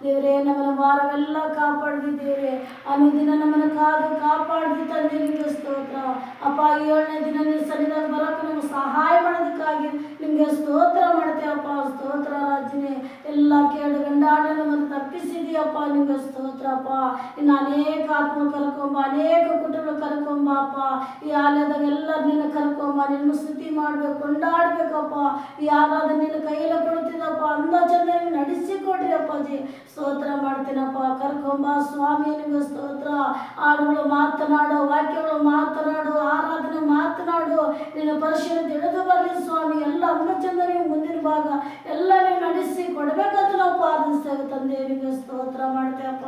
ದೇವರೇ, ನಮ್ಮನ್ನು ವಾರವೆಲ್ಲ ಕಾಪಾಡಿದ್ದೇವೆ. ಅನುದಿನ ನಮ್ಮನ್ನು ಕಾಪಾಡಿದ ತಂದೆ ನಿಮಗೆ ಸ್ತೋತ್ರ ಅಪ್ಪ. 7ನೇ ದಿನ ನೀವು ಸನ್ನಿಧಾನ ಬರೋಕೆ ನಮಗೆ ಸಹಾಯ ಮಾಡೋದಕ್ಕಾಗಿ ನಿಮಗೆ ಸ್ತೋತ್ರ ಮಾಡ್ತೇವಪ್ಪ. ಸ್ತೋತ್ರ ರಾಜನೇ. ಎಲ್ಲ ಕೇಡು ಗಂಡಾಡ ನಮ್ಮನ್ನು ತಪ್ಪಿಸಿದೀಯಪ್ಪ, ನಿಮಗೆ ಸ್ತೋತ್ರಪ್ಪ. ಇನ್ನು ಅನೇಕ ಆತ್ಮ ಕರ್ಕೊಂಬ, ಅನೇಕ ಕುಟುಂಬ ಕರ್ಕೊಂಬ ಅಪ್ಪ. ಈ ಆಲಯದಾಗ ಎಲ್ಲರೂ ನಿನ್ನ ಕರ್ಕೊಂಬ, ನಿನ್ನ ಸ್ತುತಿ ಮಾಡ್ಬೇಕು, ಕೊಂಡಾಡ್ಬೇಕಪ್ಪ. ಈ ಆರಾಧನೆ ನಿನ್ನ ಕೈಯಲ್ಲಿ ಕೊಡ್ತೀನಪ್ಪ, ಅಂದ ಚಂದ ನಡೆಸಿಕೊಡ್ರಿ ಅಪ್ಪಾಜಿ. ಸ್ತೋತ್ರ ಮಾಡ್ತೀನಪ್ಪ. ಕರ್ಕೊಂಬ ಸ್ವಾಮಿ, ನಿಮಗೆ ಸ್ತೋತ್ರ. ಹಾಡುಗಳು ಮಾತನಾಡು, ವಾಕ್ಯಗಳು ಮಾತನಾಡು, ಆರಾಧನೆ ಮಾತನಾಡು. ನಿನ್ನ ಪರಿಶೀಲನೆ ತಿಳಿದು ಬರಲಿ ಸ್ವಾಮಿ. ಎಲ್ಲ ಅಂದ ಚಂದ ನೀವು ಮುಂದಿನ ಭಾಗ ಎಲ್ಲ ನೀವು ನಡೆಸಿ ಕೊಡಬೇಕಂತ ನಾವು ಪ್ರಾರ್ಥಿಸ್ತೇವೆ ತಂದೆ. ನಿಮಗೆ ಸ್ತೋತ್ರ ಮಾಡ್ತೇವಪ್ಪ.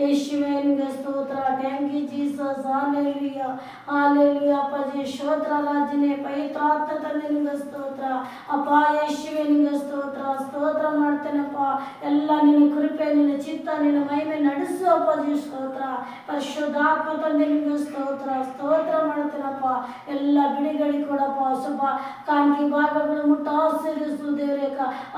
ಯೇಸುವೇ ನಿಮಗೆ ಸ್ತೋತ್ರ. Thank you Jesus. Hallelujah, hallelujah ಅಪ್ಪಾಜಿ. ಸ್ತೋತ್ರ ರಾಜನೇ. ಪವಿತ್ರಾತ್ಮ ತಂದೆ ನಿಮಗೆ ಸ್ತೋತ್ರ ಅಪ್ಪ. ಯೇಸುವೇ ನಿಮಗೆ ಸ್ತೋತ್ರ. ಸ್ತೋತ್ರ ಮಾಡ್ತೇನಪ್ಪ. ಎಲ್ಲ ನಿನ್ನ ಕೃಪೆ, ನಿನ್ನ ಚಿತ್ತ, ನಿನ್ನ ಮಹಿಮೆ ನಡೆಸು ಅಪ್ಪಾಜಿ. ಸ್ತೋತ್ರ. ಪರಿಶುದ್ಧಾತ್ಮ ತಂದೆ ನಿಮಗೆ ಸ್ತೋತ್ರ. ಸ್ತೋತ್ರ ಮಾಡ್ತೇನಪ್ಪ. ಎಲ್ಲ ಬಿಡುಗಡೆ ಕೊಡಪ್ಪ. ಸ್ವಲ್ಪ ಕಾಣಿಕೆ ಭಾಗಗಳು ಮುಟ್ಟ ಆಶೀರ್ವಿಸು ದೇವರೇ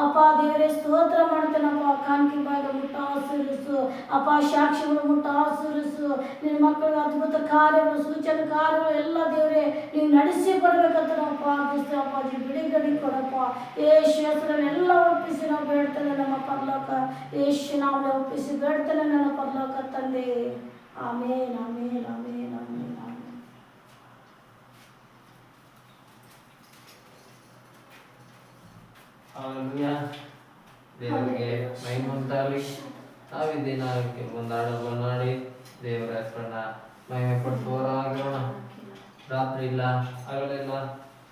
ಅಪ್ಪ. ದೇವರೇ ಸ್ತೋತ್ರ ಮಾಡ್ತೇನಪ್ಪ. ಕಾಣಿಕೆ ಭಾಗ ಮುಟ್ಟ ಆಶೀರ್ವಿಸು ಅಪ್ಪ. ಸಾಕ್ಷಿಗಳು ಮುಟ್ಟ ಆಶೀರ್ವಿಸು. ನಿನ್ನ ಮಕ್ಕಳಿಗೆ ಅದ್ಭುತ ಕಾರ್ಯಗಳು, ಸೂಚನೆ ಕಾರ್ಯಗಳು ಎಲ್ಲ ದೇವರೇ ನೀವು ನಡೆಸಿ ಕೊಡಬೇಕಂತ ನಾವು ಪ್ರಾರ್ಥಿಸ್ತೇವೆ ಅಪ್ಪಾಜಿ. ಬಿಡುಗಡೆ ಕೊಡಪ್ಪ. ಯೇಸು ಹೆಸರನ್ನೆಲ್ಲ ಒಪ್ಪಿಸಿ ನಾವು ಬೇಡ್ತೇನೆ ನಮ್ಮ ಪರಲೋಕ. ಯೇಸು ನಾವು ಒಪ್ಪಿಸಿ ಬೇಡ್ತೇನೆ ನನ್ನ ಪರಲೋಕ ತಂದೆ. ಆಮೇನ್, ಆಮೇನ್, ಆಮೇನ್, ಆಮೇನ್, ಆಮೇನ್. ದೇವರಿಗೆ ಮಹಿಮೆ ಉಂಟಾಗಲಿ. ನಾವೀ ದಿನಕ್ಕೆ ಮುಂದಾಡಿ ದೇವರ ಹೆಸರನ್ನ ಮಹಿಮೆ ಪಡಿಸುವವರಾಗಿರೋಣ. ರಾತ್ರಿ ಇಲ್ಲ ಹಗಲಿಲ್ಲ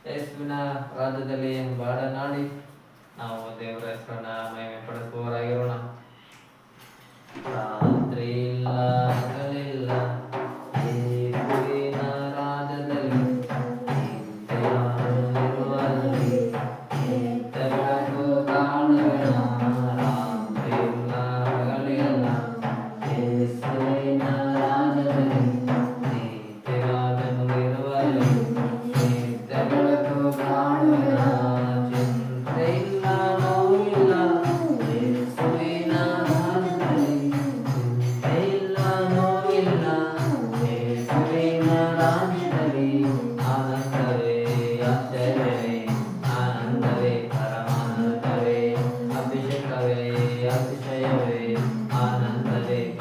ಯೇಸುವಿನ ರಾಜ್ಯದಲ್ಲಿ ಬಾಡನಾಡಿ ನಾವು ದೇವರ ಹೆಸರನ್ನ ಮಹಿಮೆ ಪಡಿಸುವವರಾಗಿರೋಣ. ರಾತ್ರಿ ಇಲ್ಲ ಹಗಲಿಲ್ಲ ಯೇಸುವಿನ ರಾಜ್ಯದಲ್ಲಿ ಆನಂದವೇ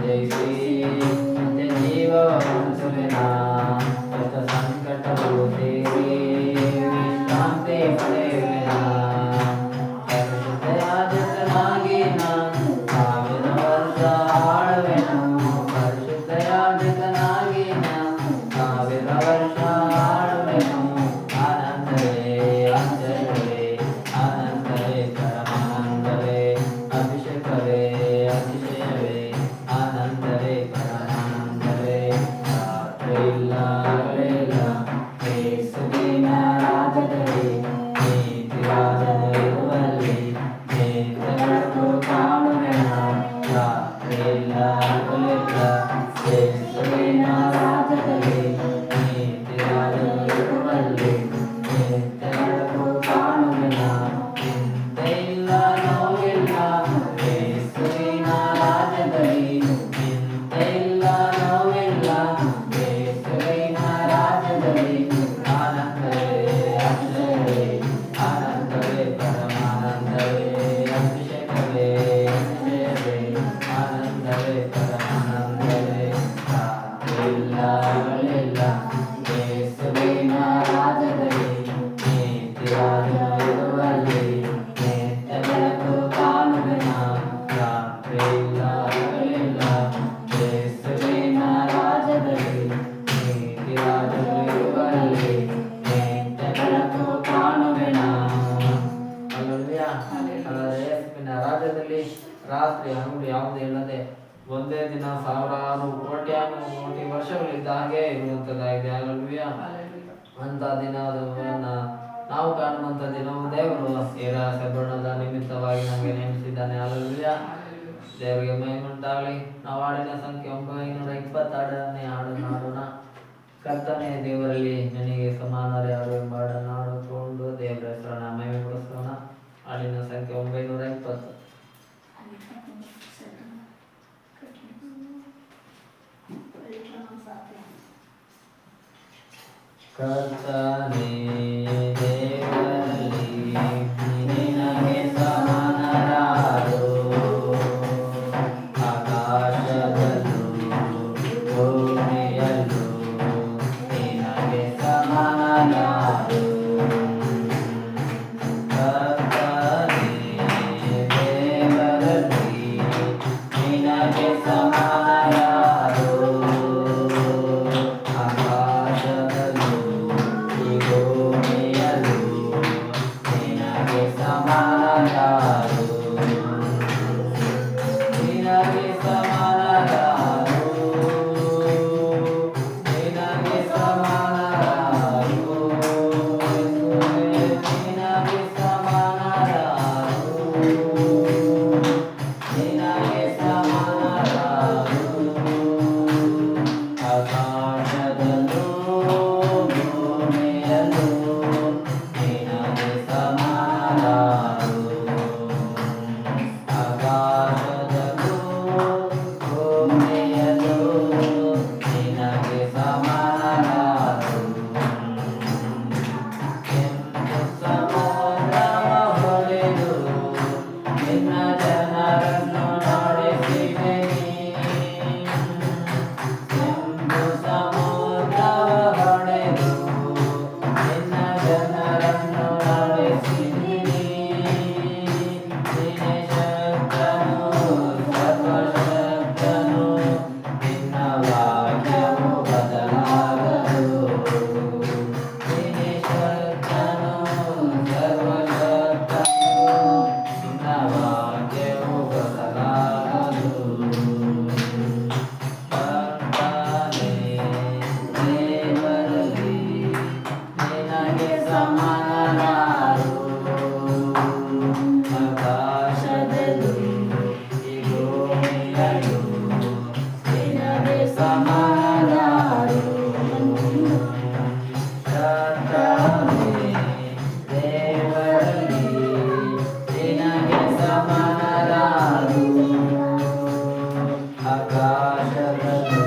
ಜಯಿಸಿ ನಿತ್ಯ ಜೀವವನ್ನು ಸುರಿನಾ ಕಷ್ಟ ಸಂಕಟವು ಸೇರಿ ವಿಶ್ರಾಂತಿ ಪಡೆಯುವೆನಾ ಪರಿಶುದ್ಧ ಯಾಜಕನಾಗಿ ನಾನು 1000 ವರ್ಷ ಆಳುವೆನು ಪರಿಶುದ್ಧ ಯಾಜಕನಾಗಿ ನಾನು 1000 ವರ್ಷ ಆಳುವೆನು ಆನಂದವೇ ಆಶ್ಚರ್ಯವೇ ಆನಂದವೇ ಪರಮಾನಂದವೇ ಅಭಿಷೇಕವೇ ಅತಿಶಯವೇ ಆನಂದವೇ ಪರಮಾನಂದವೇ ರಾತ್ರಿಯಿಲ್ಲ ಹಗಲಿಲ್ಲ ಯೇಸುವಿನ ರಾಜ್ಯದಲ್ಲಿ ನೀತಿರಾಜನು ಇರುವಲ್ಲಿ ನೇತ್ರ ಬೆಳಕು ಕಾಣುವೆನು ರಾತ್ರಿಯಿಲ್ಲ ಹಗಲಿಲ್ಲ ಯೇಸುವಿನ ರಾಜ್ಯದಲ್ಲಿ ನೀತಿರಾಜನು ಇರುವಲ್ಲಿ ನೇತ್ರ ಬೆಳಕು ಕಾಣುವೆನು ಚಿಂತೆ ಇಲ್ಲ ನೋವಿಲ್ಲ ಯೇಸುವಿನ ರಾಜ್ಯದಲ್ಲಿ ಚಿಂತೆ ಇಲ್ಲ ನೋವಿಲ್ಲ ಯೇಸುವಿನ ರಾಜ್ಯದಲ್ಲಿ ಆನಂದವೇ ಆಶ್ಚರ್ಯವೇ ಆನಂದವೇ ಪರಮಾನಂದವೇ ಅಭಿಷೇಕವೇ ಅತಿಶಯವೇ ಆನಂದವೇ ಪರಮಾನಂದವೇ ರಾತ್ರಿಯಿಲ್ಲ ಹಗಲಿಲ್ಲ ಯೇಸುವಿನ ರಾಜ್ಯದಲ್ಲಿ ನೀತಿರಾಜನು ಇರುವಲ್ಲಿ ನಿತ್ಯ ಬೆಳಕು ಕಾಣುವೆನು ರಾತ್ರಿಯಿಲ್ಲ ಹಗಲಿಲ್ಲ ಯೇಸುವಿನ ರಾಜ್ಯದಲ್ಲಿ ನೀತಿರಾಜನು ಇರುವಲ್ಲಿ ನಿತ್ಯ ಬೆಳಕು ಕಾಣುವೆನು. ಹಲ್ಲೆಲೂಯಾ. ಹಾಗಾದರೆ ಯೇಸುವಿನ ರಾಜ್ಯದಲ್ಲಿ ರಾತ್ರಿ ಹಗಲು ಯಾವುದೇ ಇಲ್ಲದೆ ಒಂದೇ ದಿನ ಸಾವಿರಾರು ಕೋಟಿ ವರ್ಷಗಳಿದ್ದ ಹಾಗೆ ಇರುವಂಥದ್ದಾಗಿದೆ. ಹಲ್ಲೆಲೂಯಾ. ಅಂತ ದಿನವನ್ನು ನಾವು ಕಾಣುವಂಥ ದಿನವು ದೇವರು ಏರಾಸ ಬಣ್ಣದ ನಿಮಿತ್ತವಾಗಿ ನಮಗೆ ನೇಮಿಸಿದ್ದಾನೆ. ಹಲ್ಲೆಲೂಯಾ. ದೇವರಿಗೆ ಮಹಿಮೆಯುಂಟಾಗಲಿ. ನಾವು ಹಾಡಿನ ಸಂಖ್ಯೆ 922ನೇ ಹಾಡನ್ನು ಹಾಡೋಣ. ಕರ್ತನೇ ದೇವರಲ್ಲಿ ನನಗೆ ಸಮಾನರ್ಯಾರು ಎಂಬ ಹಾಡನ್ನು ಹಾಡಿಕೊಂಡು ದೇವರ ಹೆಸರನ್ನ ಮಹಿಮೆಗೊಳಿಸೋಣ. ಹಾಡಿನ ಸಂಖ್ಯೆ 920. ಕರ್ತನೇ ದೇವರಲ್ಲಿ ನಿನಗೆ ಸಮಾನರಾರು ಆಕಾಶದಲ್ಲೂ ಭೂಮಿಯಲ್ಲೂ ನಿನಗೆ ಸಮಾನರಾರು ಕರ್ತನೇ ದೇವರಲ್ಲಿ ನಿನಗೆ ಸಮಾನರಾರು ಆಕಾಶದಲ್ಲೂ ಈ ಭೂಮಿಯಲ್ಲೂ ನಿನಗೆ ಸಮಾನರಾರು ನಿನಗೆ ಸಮಾನರಾರು ನಿನಗೆ ಸಮಾನರಾರು ನಿನಗೆ ಸಮಾನರಾರು ನಿನಗೆ ಸಮಾನರಾರು ಆಕಾಶದಲ್ಲೂ ಭೂಮಿಯಲ್ಲೂ ನಿನಗೆ ಸಮಾನರಾರು ಆಕಾಶದಲ್ಲೂ ಭೂಮಿಯಲ್ಲೂ ನಿನಗೆ ಸಮಾನರಾರು ಕೆಂಪು ಸಮುದ್ರವ ಹೊಡೆದು ನಿನ್ನ ಜನರನ್ನು ನಡೆಸಿದೆ ಕೆಂಪು ಸಮುದ್ರವ ಹೊಡೆದು ನಿನ್ನ ಜನರನ್ನು ನಡೆಸಿದಿರಿ ನೀನೇ ಶಕ್ತನು ಸರ್ವಶಕ್ತನು ನಿನ್ನ ವಾಕ್ಯವು ಬದಲಾಗದು ನೀನೇ ಶಕ್ತನು ಸರ್ವಶಕ್ತನು ನಿನ್ನ ವಾಕ್ಯವು ಬದಲಾಗದು ಕರ್ತನೇ ದೇವರಲ್ಲಿ ನಿನಗೆ ಸಮಾನರಾರು ಆಕಾಶದಲ್ಲೂ ಈ ಭೂಮಿಯಲ್ಲೂ ನಿನಗೆ ಸಮಾನರಾರು ಕರ್ತನೇ ದೇವರಲ್ಲಿ ನಿನಗೆ ಸಮಾನರಾರು ಆಕಾಶದಲ್ಲೂ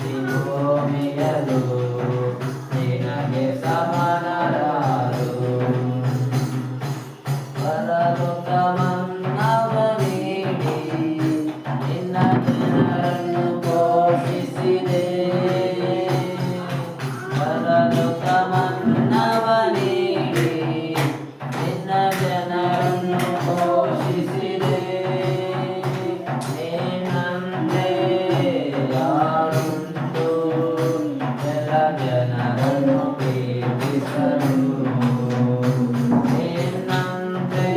ಈ ಭೂಮಿಯಲ್ಲೂ ನಿನಗೆ ಸಮಾನರಾರು ಪರಲೋಕ ಮನ್ನವ ನೀಡಿ ನಿನ್ನ ಜನರನ್ನು ಪೋಷಿಸಿದೆ ಬರಲು ತಮನ್ನವ ನೀಡಿ ನಿನ್ನ ಜನರನ್ನು ಪೋಷಿಸಿದೆ ನಿನ್ನಂತೆ ಯಾರುಂಟು ಎಲ್ಲ ಜನರನ್ನು ಪ್ರೀತಿಸಲು ನಿನ್ನಂತೆ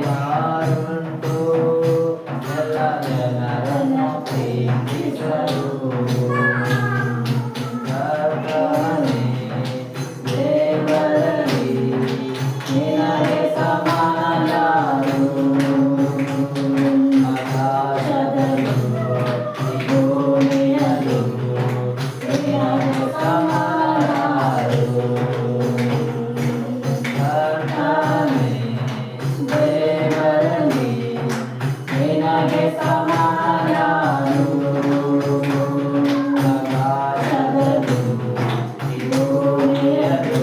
ಯಾರುಂಟು ಎಲ್ಲ ಜನರನ್ನು ಪ್ರೀತಿಸಲು ಕರ್ತನೇ ದೇವರಲ್ಲಿ ನಿನಗೆ ಸಮಾನರಾರು ಆಕಾಶದಲ್ಲೂ ಈ ಭೂಮಿಯಲ್ಲೂ ನಿನಗೆ ಸಮಾನರಾರು ಕರ್ತನೇ ದೇವರಲ್ಲಿ ನಿನಗೆ ಸಮಾನರಾರು ಆಕಾಶದಲ್ಲೂ ಈ ಭೂಮಿಯಲ್ಲೂ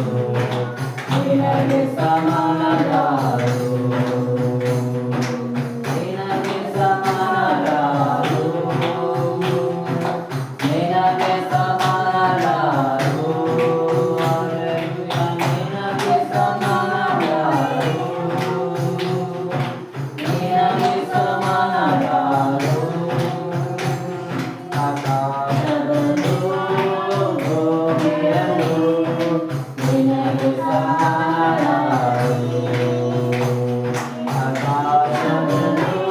ನಿನಗೆ ಸಮಾನರಾರು ನಿನಗೆ ಸಮಾನರಾರು ನಿನಗೆ ಸಮಾನರಾರು ಹಲ್ಲೆಲೂಯಾ ನಿನಗೆ ಸಮಾನರಾರು ನಿನಗೆ ಸಮಾನರಾರು ಆಕಾಶದಲ್ಲೂ ಭೂಮಿಯಲ್ಲೂ ನಿನಗೆ ಸಮಾನರಾರು ಆಕಾಶದಲ್ಲೂ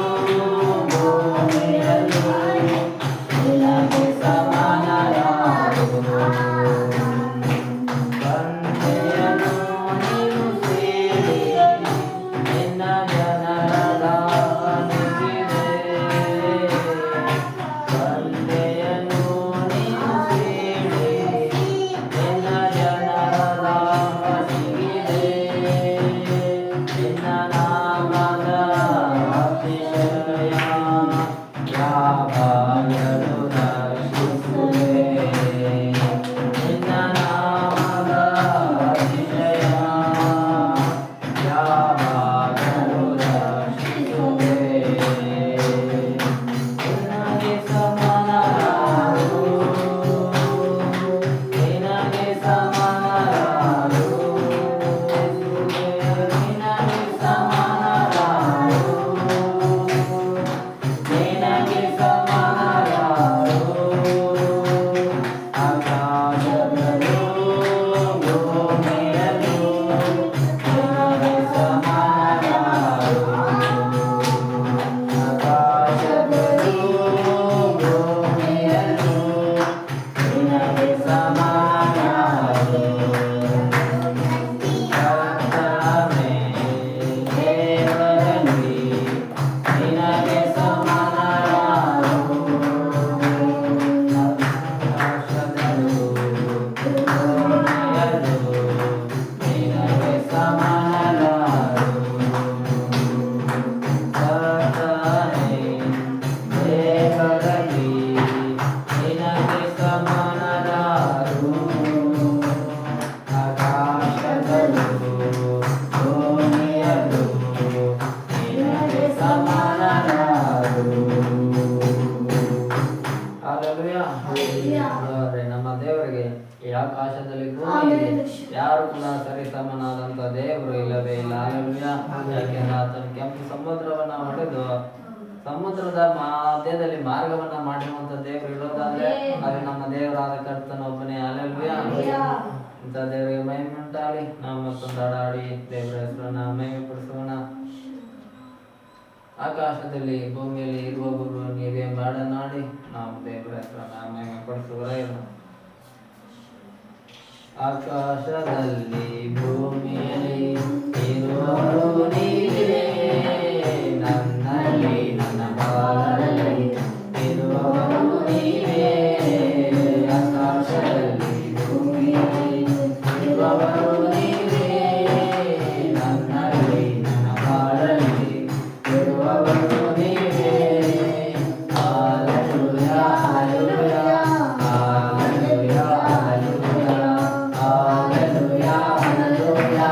ಭೂಮಿಯಲ್ಲೂ ನಿನಗೆ ಸಮಾನರಾರು ತಂದೆಯನ್ನು ನೀನು ಸೇರಿ ನಿನ್ನ ಜನರಲಾಲಿಸಿದೆ ತಂದೆಯನ್ನು ನೀನು ಸೇರಿ ನಿನ್ನ ಜನರಲಾಲಿಸಿದೆ ನಿನ್ನ ನಾಮದ ಅತಿಶಯ ಯಾವಾಗಲೂ ರಕ್ಷಿಸುವೆ ನಿನ್ನ ನಾಮದ ಅತಿಶಯ ಯಾವಾಗಲೂ ರಕ್ಷಿಸುವೆ ನಿನಗೆ ಸಮಾನರಾರು ನಿನಗೆ ಸಮಾನರಾರು ನಿನಗೆ ಸಮಾನರಾರು ನಿನಗೆ ಸಮಾನರಾರು ಆಕಾಶದಲ್ಲೂ ಭೂಮಿಯಲ್ಲೂ ನಿನಗೆ ಸಮಾನರಾರು ಆಕಾಶದಲ್ಲೂ ಭೂಮಿಯಲ್ಲೂ ನಿನಗೆ ಸಮಾನರಾರು ಕರ್ತನೇ ದೇವರಲ್ಲಿ ನಿನಗೆ ಸಮಾನರಾರು ಆಕಾಶದಲ್ಲೂ ಭೂಮಿಯಲ್ಲೂ ನಿನಗೆ ಸಮಾನರಾರು ಕರ್ತನೇ ದೇವರಲ್ಲಿ ನಿನಗೆ ಸಮಾನರಾರು ಆಕಾಶದಲ್ಲೂ ಭೂಮಿಯಲ್ಲೂ ನಿನಗೆ ಸಮಾನರಾರು ಹಲ್ಲೆಲೂಯಾ ದೇವರೇ, ನಮ್ಮ ದೇವರಿಗೆ ಈ ಆಕಾಶದಲ್ಲಿ ಭೂಮಿಯಲ್ಲಿ ಯಾರು ಕೂಡ ಸರಿಸಮನಾದಂತ ದೇವರು ಇಲ್ಲವೇ ಇಲ್ಲ ಹಲ್ಲೆಲೂಯಾ ಯಾಕೆಂದ್ರೆ ಆತನು ಕೆಂಪು ಸಮುದ್ರವನ್ನ ಹೊಡೆದು ಸಮುದ್ರದ ಮಧ್ಯದಲ್ಲಿ ಮಾರ್ಗವನ್ನ ಮಾಡಿರುವಂತ ದೇವರು ಇರೋದಾದ್ರೆ ಅದು ನಮ್ಮ ದೇವರಾದ ಕರ್ತನೊಬ್ಬನೇ ಹಲ್ಲೆಲೂಯಾ ಇಂಥ ದೇವರಿಗೆ ಮಹಿಮೆ ಉಂಟಾಗಲಿ ನಾವು ಮತ್ತೊಂದು ಹಾಡಾಡಿ ದೇವರ ಹೆಸರನ್ನ ಮಹಿಮೆ ಪಡಿಸೋಣ ಆಕಾಶದಲ್ಲಿ ಭೂಮಿಯಲ್ಲಿ ಇರುವವರು ನೀವೇ ಹಾಡನ್ನಾಡಿ ನಾವು ದೇವರ ಹೆಸರನ್ನ ಮಹಿಮೆ ಪಡಿಸುವರ ಆಕಾಶದಲ್ಲಿ ಭೂಮಿಯಲ್ಲಿ ಇರುವವರು ನೀವೇ ನನ್ನಲ್ಲಿ ನನ್ನ ಬಾಳಲ್ಲಿ ಇರುವವರು ನೀವೇ ಆಕಾಶದಲ್ಲಿ ಭೂಮಿಯಲ್ಲಿ ಇರುವವರು ನೀವೇ ನನ್ನಲ್ಲಿ ನನ್ನ ಬಾಳಲ್ಲಿ ಇರುವವರು ನೀವೇ hallelujah hallelujah hallelujah hallelujah hallelujah hallelujah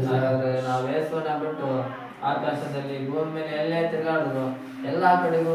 ಹಾಗಾದ್ರೆ ನಾವು ಯೇಸುವನ್ನ ಬಿಟ್ಟು ಆಕಾಶದಲ್ಲಿ ಭೂಮಿ ಮೇಲೆ ಎಲ್ಲೇ ತಿರುಗಾಡಿದ್ರು ಎಲ್ಲಾ ಕಡೆಗೂ